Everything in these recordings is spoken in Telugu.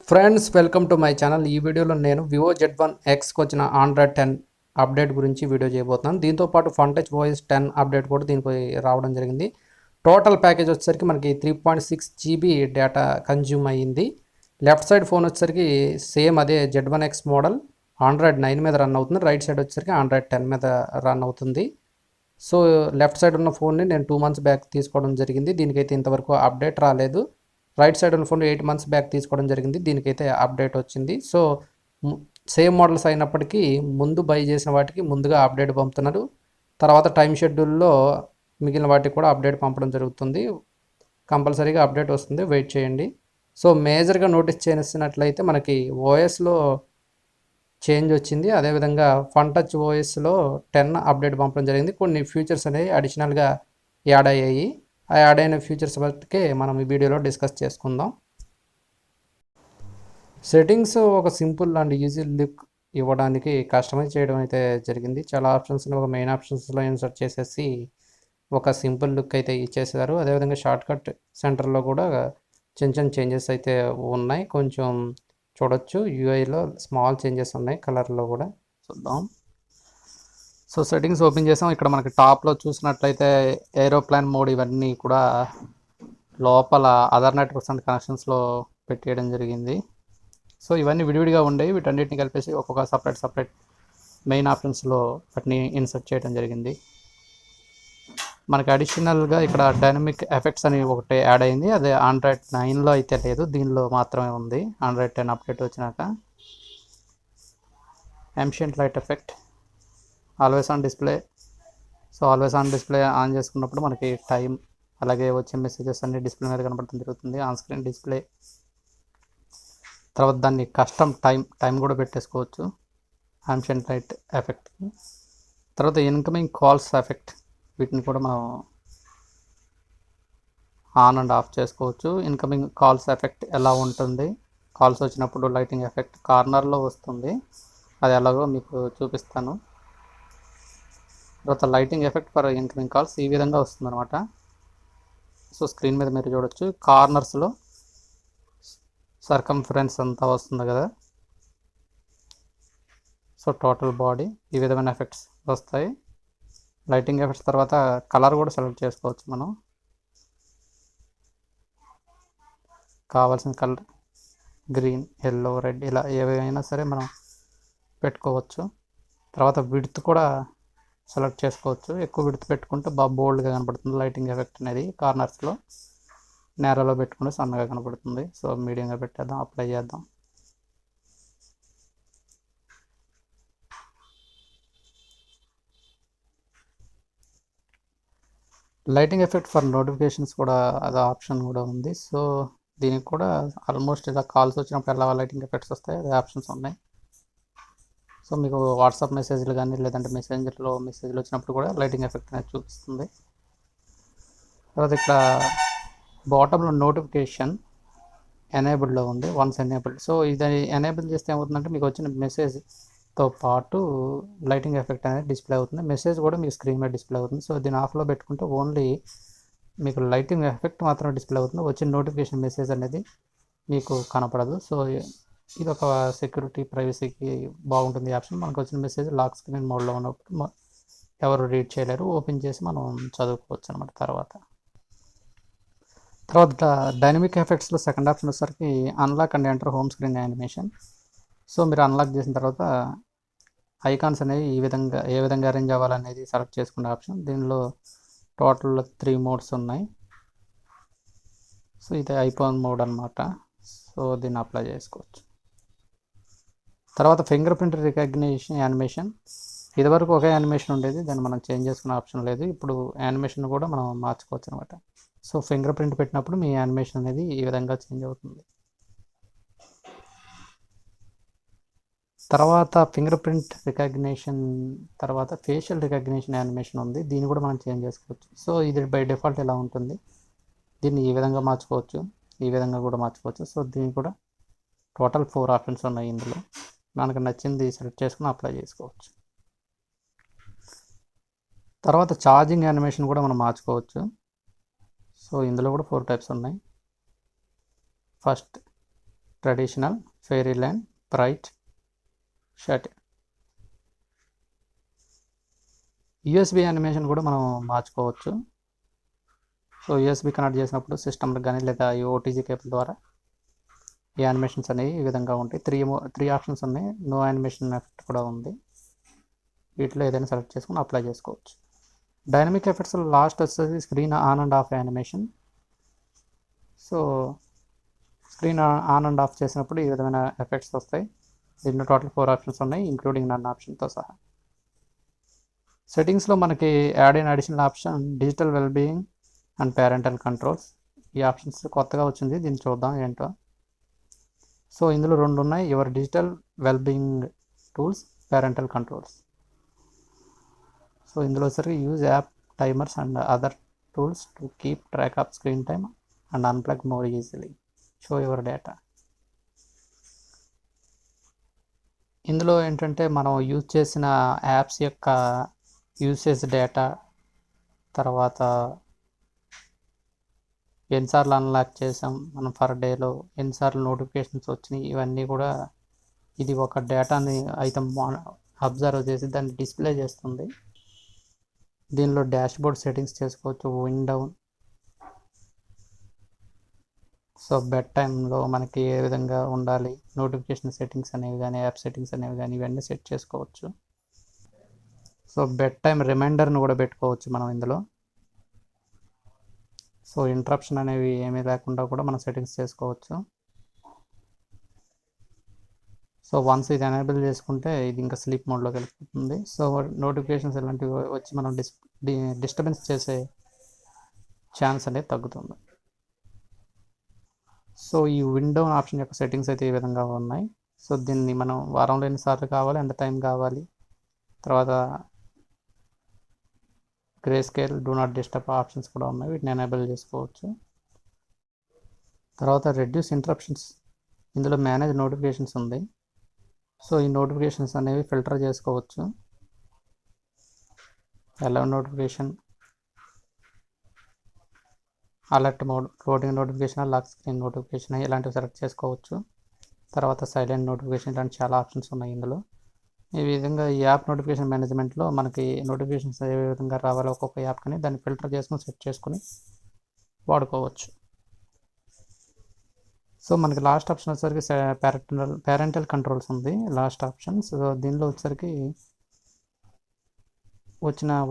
Friends welcome to my channel. ఈ వీడియోలో నేను వివో Z1Xకి వచ్చిన ఆండ్రాయిడ్ 10 అప్డేట్ గురించి వీడియో చేయబోతున్నాను. దీంతోపాటు ఫన్ టచ్ ఓఎస్ 10 అప్డేట్ కూడా దీనికి రావడం జరిగింది. టోటల్ ప్యాకేజ్ వచ్చేసరికి మనకి 3.6 GB డేటా కన్జ్యూమ్ అయ్యింది. లెఫ్ట్ సైడ్ ఫోన్ వచ్చేసరికి సేమ్ అదే Z1X మోడల్ ఆండ్రాయిడ్ 9 మీద రన్ అవుతుంది. రైట్ సైడ్ వచ్చేసరికి ఆండ్రాయిడ్ 10 మీద రన్ అవుతుంది. సో లెఫ్ట్ సైడ్ ఉన్న ఫోన్ని నేను 2 months బ్యాక్ తీసుకోవడం జరిగింది. దీనికైతే ఇంతవరకు అప్డేట్ రాలేదు. రైట్ సైడ్ ఉన్న ఫోన్ 8 months బ్యాక్ తీసుకోవడం జరిగింది. దీనికైతే అప్డేట్ వచ్చింది. సో సేమ్ మోడల్స్ అయినప్పటికీ ముందు బై చేసిన వాటికి ముందుగా అప్డేట్ పంపుతున్నారు. తర్వాత టైం షెడ్యూల్లో మిగిలిన వాటికి కూడా అప్డేట్ పంపడం జరుగుతుంది. కంపల్సరీగా అప్డేట్ వస్తుంది, వెయిట్ చేయండి. సో మేజర్గా నోటీస్ చేసినట్లయితే మనకి ఓఎస్లో చేంజ్ వచ్చింది. అదేవిధంగా ఫన్ టచ్ ఓఎస్లో 10 అప్డేట్ పంపడం జరిగింది. కొన్ని ఫీచర్స్ అనేవి అడిషనల్గా యాడ్ అయ్యాయి. ఆ యాడ్ అయిన ఫీచర్స్ బట్టికే మనం ఈ వీడియోలో డిస్కస్ చేసుకుందాం. సెట్టింగ్స్ ఒక సింపుల్ అండ్ ఈజీ లుక్ ఇవ్వడానికి కస్టమైజ్ చేయడం అయితే జరిగింది. చాలా ఆప్షన్స్ని ఒక మెయిన్ ఆప్షన్స్లో ఇన్సర్ట్ చేసేసి ఒక సింపుల్ లుక్ అయితే ఇచ్చేసారు. అదేవిధంగా షార్ట్కట్ సెంటర్లో కూడా చిన్న చిన్న చేంజెస్ అయితే ఉన్నాయి. కొంచెం చూడొచ్చు, యూఐలో స్మాల్ చేంజెస్ ఉన్నాయి, కలర్లో కూడా చూద్దాం. సో సెట్టింగ్స్ ఓపెన్ చేసాం. ఇక్కడ మనకి టాప్లో చూసినట్లయితే ఏరోప్లేన్ మోడ్ ఇవన్నీ కూడా లోపల అదర్ నెట్వర్క్స్ అండ్ కనెక్షన్స్లో పెట్టేయడం జరిగింది. సో ఇవన్నీ విడివిడిగా ఉండేవి, వీటన్నిటిని కలిపేసి ఒక్కొక్క సపరేట్ మెయిన్ ఆప్షన్స్లో వాటిని ఇన్సర్ట్ చేయడం జరిగింది. మనకి అడిషనల్గా ఇక్కడ డైనమిక్ ఎఫెక్ట్స్ అని ఒకటి యాడ్ అయింది. అదే ఆండ్రాయిడ్ 9లో అయితే లేదు, దీనిలో మాత్రమే ఉంది. ఆండ్రాయిడ్ 10 అప్డేట్ వచ్చినాక ambient light effect, always on display. So always on display on చేసుకున్నప్పుడు మనకి టైం అలాగే వచ్చే మెసేజెస్ అన్ని డిస్ప్లే మీద కనపడటం జరుగుతుంది, ఆన్ స్క్రీన్ డిస్ప్లే. తర్వాత దాన్ని కస్టమ్ టైం కూడా పెట్టేసుకోవచ్చు ఎంషియంట్ లైట్ ఎఫెక్ట్కి. తర్వాత ఇన్కమింగ్ కాల్స్ ఎఫెక్ట్, వీటిని కూడా మనం ఆన్ అండ్ ఆఫ్ చేసుకోవచ్చు. ఇన్కమింగ్ కాల్స్ ఎఫెక్ట్ ఎలా ఉంటుంది, కాల్స్ వచ్చినప్పుడు లైటింగ్ ఎఫెక్ట్ కార్నర్లో వస్తుంది, అది ఎలాగో మీకు చూపిస్తాను. తర్వాత lighting effect for incoming calls ఈ విధంగా వస్తుంది అనమాట. సో స్క్రీన్ మీద మీరు చూడొచ్చు, కార్నర్స్లో సర్కంఫరెన్స్ అంతా వస్తుంది కదా. సో టోటల్ బాడీ ఈ విధమైన ఎఫెక్ట్స్ వస్తాయి. లైటింగ్ ఎఫెక్ట్స్ తర్వాత కలర్ కూడా సెలెక్ట్ చేసుకోవచ్చు, మనం కావాల్సిన కలర్ గ్రీన్, ఎల్లో, రెడ్ ఇలా ఏవైనా సరే మనం పెట్టుకోవచ్చు. తర్వాత విడ్త్ కూడా సెలెక్ట్ చేసుకోవచ్చు. ఎక్కువ విడ్త్ పెట్టుకుంటే బాగా బోల్డ్గా కనపడుతుంది లైటింగ్ ఎఫెక్ట్ అనేది. కార్నర్స్లో నేరలో పెట్టుకుంటే సన్నగా కనపడుతుంది. సో మీడియంగా పెట్టేద్దాం, అప్లై చేద్దాం. లైటింగ్ ఎఫెక్ట్ ఫర్ నోటిఫికేషన్స్ కూడా అదే ఆప్షన్ కూడా ఉంది. సో దీనికి కూడా ఆల్మోస్ట్ ఇలా కాల్స్ వచ్చినప్పుడు ఎలా లైటింగ్ ఎఫెక్ట్స్ వస్తాయి అదే ఆప్షన్స్ ఉన్నాయి. సో మీకు వాట్సాప్ మెసేజ్లు కానీ లేదంటే మెసేంజర్లో మెసేజ్లు వచ్చినప్పుడు కూడా లైటింగ్ ఎఫెక్ట్ అనేది చూపిస్తుంది. తర్వాత ఇక్కడ బాటంలో నోటిఫికేషన్ ఎనేబుల్డ్లో ఉంది, వన్స్ ఎనేబుల్డ్. సో ఇది ఎనేబుల్ చేస్తే ఏమవుతుందంటే మీకు వచ్చిన మెసేజ్తో పాటు లైటింగ్ ఎఫెక్ట్ అనేది డిస్ప్లే అవుతుంది. మెసేజ్ కూడా మీకు స్క్రీన్ మీద డిస్ప్లే అవుతుంది. సో దీన్ని ఆఫ్లో పెట్టుకుంటే ఓన్లీ మీకు లైటింగ్ ఎఫెక్ట్ మాత్రమే డిస్ప్లే అవుతుంది, వచ్చిన నోటిఫికేషన్ మెసేజ్ అనేది మీకు కనపడదు. సో ఇది ఒక సెక్యూరిటీ ప్రైవసీకి బాగుంటుంది ఆప్షన్. మనకు వచ్చిన మెసేజ్ లాక్ స్క్రీన్ మోడ్లో ఉన్నప్పుడు ఎవరు రీడ్ చేయలేరు, ఓపెన్ చేసి మనం చదువుకోవచ్చు అనమాట. తర్వాత డైనమిక్ ఎఫెక్ట్స్లో సెకండ్ ఆప్షన్ వచ్చేసరికి unlock and enter home screen animation. So మీరు అన్లాక్ చేసిన తర్వాత ఐకాన్స్ అనేవి ఏ విధంగా అరేంజ్ అవ్వాలనేది సెలెక్ట్ చేసుకునే ఆప్షన్. దీనిలో టోటల్ 3 మోడ్స్ ఉన్నాయి. సో ఇది ఐకాన్ మోడ్ అనమాట. సో దీన్ని అప్లై చేసుకోవచ్చు. తర్వాత ఫింగర్ ప్రింట్ రికగ్నిషన్ యానిమేషన్. ఇదివరకు ఒకే యానిమేషన్ ఉండేది, దాన్ని మనం చేంజ్ చేసుకునే ఆప్షన్ లేదు. ఇప్పుడు యానిమేషన్ కూడా మనం మార్చుకోవచ్చు అనమాట. సో ఫింగర్ ప్రింట్ పెట్టినప్పుడు మీ యానిమేషన్ అనేది ఈ విధంగా చేంజ్ అవుతుంది. తర్వాత ఫింగర్ ప్రింట్ రికగ్నిషన్ తర్వాత ఫేషియల్ రికగ్నిషన్ యానిమేషన్ ఉంది, దీన్ని కూడా మనం చేంజ్ చేసుకోవచ్చు. సో ఇది బై డిఫాల్ట్ ఎలా ఉంటుంది, దీన్ని ఈ విధంగా మార్చుకోవచ్చు, ఈ విధంగా కూడా మార్చుకోవచ్చు. సో దీనికి కూడా టోటల్ 4 ఆప్షన్స్ ఉన్నాయి. ఇందులో మనకు నచ్చింది సెలెక్ట్ చేసుకుని అప్లై చేసుకోవచ్చు. తర్వాత ఛార్జింగ్ యానిమేషన్ కూడా మనం మార్చుకోవచ్చు. సో ఇందులో కూడా 4 టైప్స్ ఉన్నాయి. First traditional, fairy land, bright, shut. USB animation కూడా మనం మార్చుకోవచ్చు. సో యూఎస్బి కనెక్ట్ చేసినప్పుడు సిస్టమ్కి కానీ లేదా ఈ ఓటీజీ కేబుల్ ద్వారా ఈ యానిమేషన్స్ అనేవి ఈ విధంగా ఉంటాయి. త్రీ ఆప్షన్స్ ఉన్నాయి. నో యానిమేషన్ ఎఫెక్ట్ కూడా ఉంది. వీటిలో ఏదైనా సెలెక్ట్ చేసుకుని అప్లై చేసుకోవచ్చు. డైనమిక్ ఎఫెక్ట్స్ లాస్ట్ వచ్చేసి screen on and of animation. So screen on and of చేసినప్పుడు ఈ విధమైన ఎఫెక్ట్స్ వస్తాయి. దీంట్లో టోటల్ 4 ఆప్షన్స్ ఉన్నాయి, ఇంక్లూడింగ్ నన్ ఆప్షన్తో సహా. సెట్టింగ్స్లో మనకి add in additional option digital wellbeing and parental controls. ఈ ఆప్షన్స్ కొత్తగా వచ్చింది, దీన్ని చూద్దాం ఏంటో. సో ఇందులో 2 ఉన్నాయి, your digital wellbeing tools, parental controls. So ఇందులో వచ్చరికి use app timers and other tools to keep track off screen time and unplug more easily, show your data. ఇందులో ఏంటంటే మనం యూజ్ చేసిన యాప్స్ యొక్క యూసేజ్ డేటా, తర్వాత ఎన్నిసార్లు అన్లాక్ చేసాం మనం ఫర్ డేలో, ఎన్నిసార్లు నోటిఫికేషన్స్ వచ్చినాయి, ఇవన్నీ కూడా ఇది ఒక డేటాని అయితే అబ్జర్వ్ చేసి దాన్ని డిస్ప్లే చేస్తుంది. దీనిలో డాష్బోర్డ్ సెట్టింగ్స్ చేసుకోవచ్చు, విండ్ డౌన్. సో బెడ్ టైంలో మనకి ఏ విధంగా ఉండాలి, నోటిఫికేషన్ సెట్టింగ్స్ అనేవి కానీ యాప్ సెట్టింగ్స్ అనేవి కానీ ఇవన్నీ సెట్ చేసుకోవచ్చు. సో బెడ్ టైం రిమైండర్ని కూడా పెట్టుకోవచ్చు మనం ఇందులో. సో ఇంటరప్షన్ అనేవి ఏమీ లేకుండా కూడా మనం సెట్టింగ్స్ చేసుకోవచ్చు. సో వన్స్ ఇది ఎనేబుల్ చేసుకుంటే ఇది ఇంకా స్లీప్ మోడ్లోకి వెళ్ళిపోతుంది. సో నోటిఫికేషన్స్ ఇలాంటివి వచ్చి మనం డిస్టర్బెన్స్ చేసే ఛాన్స్ అనేది తగ్గుతుంది. సో ఈ విండో ఆప్షన్ యొక్క సెట్టింగ్స్ అయితే ఈ విధంగా ఉన్నాయి. సో దీన్ని మనం వారంలో ఎన్నిసార్లు కావాలి, ఎంత టైం కావాలి, తర్వాత grey scale, do not disturb options కూడా ఉన్నాయి, వీటిని ఎనేబుల్ చేసుకోవచ్చు. తర్వాత రెడ్యూస్ ఇంటరప్షన్స్, ఇందులో మేనేజ్ నోటిఫికేషన్స్ ఉంది. సో ఈ నోటిఫికేషన్స్ అనేవి ఫిల్టర్ చేసుకోవచ్చు. Allow notification, alert mode, floating notification, lock screen notification ఇలాంటివి సెలెక్ట్ చేసుకోవచ్చు. తర్వాత సైలెంట్ నోటిఫికేషన్, ఇలాంటి చాలా ఆప్షన్స్ ఉన్నాయి ఇందులో. ఈ విధంగా ఈ యాప్ నోటిఫికేషన్ మేనేజ్మెంట్లో మనకి నోటిఫికేషన్స్ ఏ విధంగా రావాలో ఒక్కొక్క యాప్ కానీ దాన్ని ఫిల్టర్ చేసుకుని సెట్ చేసుకుని వాడుకోవచ్చు. సో మనకి లాస్ట్ ఆప్షన్ వచ్చేసరికి పేరెంటల్ కంట్రోల్స్ ఉంది లాస్ట్ ఆప్షన్. సో దీనిలో వచ్చేసరికి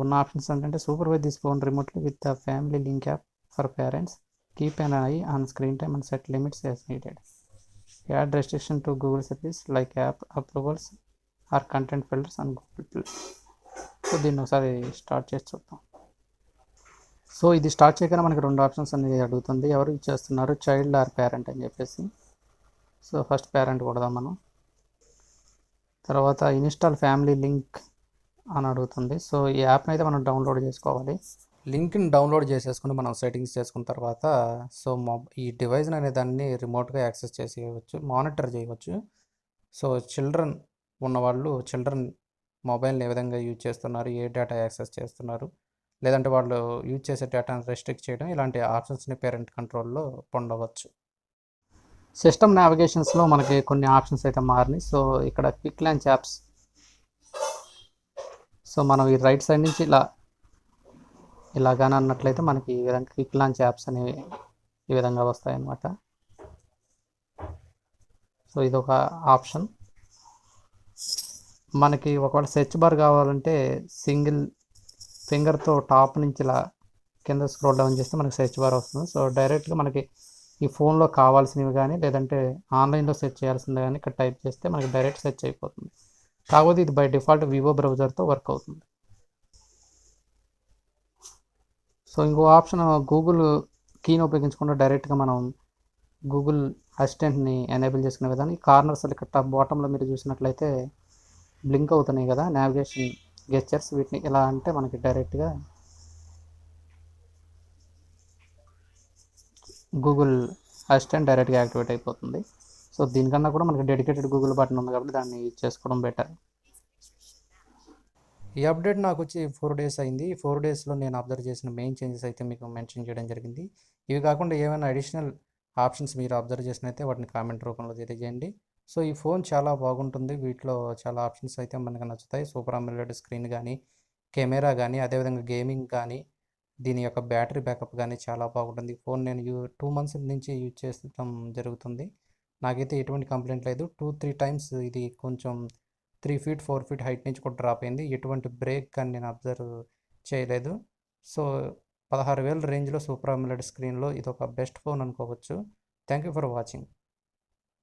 ఉన్న ఆప్షన్స్ ఏంటంటే supervise this phone remotely with the family link app for parents, keep an eye on screen time and set limits as needed, add restriction to Google service like app approvals or content filters and Google Play. So దీన్ని ఒకసారి స్టార్ట్ చేసి చూద్దాం. సో ఇది స్టార్ట్ చేయగానే మనకి 2 ఆప్షన్స్ అనేది అడుగుతుంది, ఎవరు యూజ్ చేస్తున్నారు, చైల్డ్ ఆర్ పేరెంట్ అని చెప్పేసి. సో ఫస్ట్ పేరెంట్ కొడదాం మనం. తర్వాత ఇన్స్టాల్ ఫ్యామిలీ లింక్ అని అడుగుతుంది. సో ఈ యాప్ని అయితే మనం డౌన్లోడ్ చేసుకోవాలి. లింక్ని డౌన్లోడ్ చేసేసుకుని మనం సెట్టింగ్స్ చేసుకున్న తర్వాత సో ఈ డివైస్ అనే దాన్ని రిమోట్గా యాక్సెస్ చేసేయవచ్చు, మానిటర్ చేయవచ్చు. సో చిల్డ్రన్ ఉన్నవాళ్ళు చిల్డ్రన్ మొబైల్ని ఏ విధంగా యూజ్ చేస్తున్నారు, ఏ డేటా యాక్సెస్ చేస్తున్నారు, లేదంటే వాళ్ళు యూజ్ చేసే డేటాను రెస్ట్రిక్ట్ చేయడం, ఇలాంటి ఆప్షన్స్ని పేరెంట్ కంట్రోల్లో పొందవచ్చు. సిస్టమ్ నావిగేషన్స్లో మనకి కొన్ని ఆప్షన్స్ అయితే మారినాయి. సో ఇక్కడ క్విక్ లాంచ్ యాప్స్. సో మనం ఈ రైట్ సైడ్ నుంచి ఇలాగానే అన్నట్లయితే మనకి ఈ విధంగా క్విక్ లాంచ్ యాప్స్ అనేవి ఈ విధంగా వస్తాయి అన్నమాట. సో ఇది ఒక ఆప్షన్. మనకి ఒకవేళ సెర్చ్ బార్ కావాలంటే సింగిల్ ఫింగర్తో టాప్ నుంచి ఇలా కింద స్క్రోల్ డౌన్ చేస్తే మనకి సెర్చ్ బార్ వస్తుంది. సో డైరెక్ట్గా మనకి ఈ ఫోన్లో కావాల్సినవి కానీ లేదంటే ఆన్లైన్లో సెర్చ్ చేయాల్సింది కానీ ఇక్కడ టైప్ చేస్తే మనకి డైరెక్ట్ సెర్చ్ అయిపోతుంది. కాకపోతే ఇది బై డిఫాల్ట్ వివో బ్రౌజర్తో వర్క్ అవుతుంది. సో ఇంకో ఆప్షన్ గూగుల్ కీని ఉపయోగించకుండా డైరెక్ట్గా మనం గూగుల్ అసిస్టెంట్ని ఎనేబుల్ చేసుకునే విధానం. ఈ కార్నర్స్ ఇక్కడ బాటంలో మీరు చూసినట్లయితే బ్లింక్ అవుతున్నాయి కదా నావిగేషన్ గెస్చర్స్, వీటిని ఎలా అంటే మనకి డైరెక్ట్గా గూగుల్ అసిస్టెంట్ డైరెక్ట్గా యాక్టివేట్ అయిపోతుంది. సో దీనికన్నా కూడా మనకి డెడికేటెడ్ గూగుల్ బటన్ ఉంది కాబట్టి దాన్ని యూజ్ చేసుకోవడం బెటర్. ఈ అప్డేట్ నాకు వచ్చి 4 days అయింది. ఈ 4 daysలో నేను అబ్జర్వ్ చేసిన మెయిన్ చేంజెస్ అయితే మీకు మెన్షన్ చేయడం జరిగింది. ఇవి కాకుండా ఏమైనా అడిషనల్ ఆప్షన్స్ మీరు అబ్జర్వ్ చేసినైతే వాటిని కామెంట్ రూపంలో తెలియజేయండి. సో ఈ ఫోన్ చాలా బాగుంటుంది. వీటిలో చాలా ఆప్షన్స్ అయితే మనకు నచ్చుతాయి. సూపర్ అమోలెడ్ స్క్రీన్ కానీ, కెమెరా కానీ, అదేవిధంగా గేమింగ్ కానీ, దీని యొక్క బ్యాటరీ బ్యాకప్ కానీ చాలా బాగుంటుంది. ఈ ఫోన్ నేను 2 మంత్స్ నుంచి యూజ్ చేస్తడం జరుగుతుంది. నాకైతే ఎటువంటి కంప్లైంట్ లేదు. 2-3 టైమ్స్ ఇది కొంచెం 3 ఫీట్ 4 ఫీట్ హైట్ నుంచి కూడా డ్రాప్ అయింది. ఎటువంటి బ్రేక్ కానీ నేను అబ్జర్వ్ చేయలేదు. సో 16,000 రేంజ్లో సూపర్ అమోలెడ్ స్క్రీన్లో ఇది ఒక బెస్ట్ ఫోన్ అనుకోవచ్చు. Thank you for watching.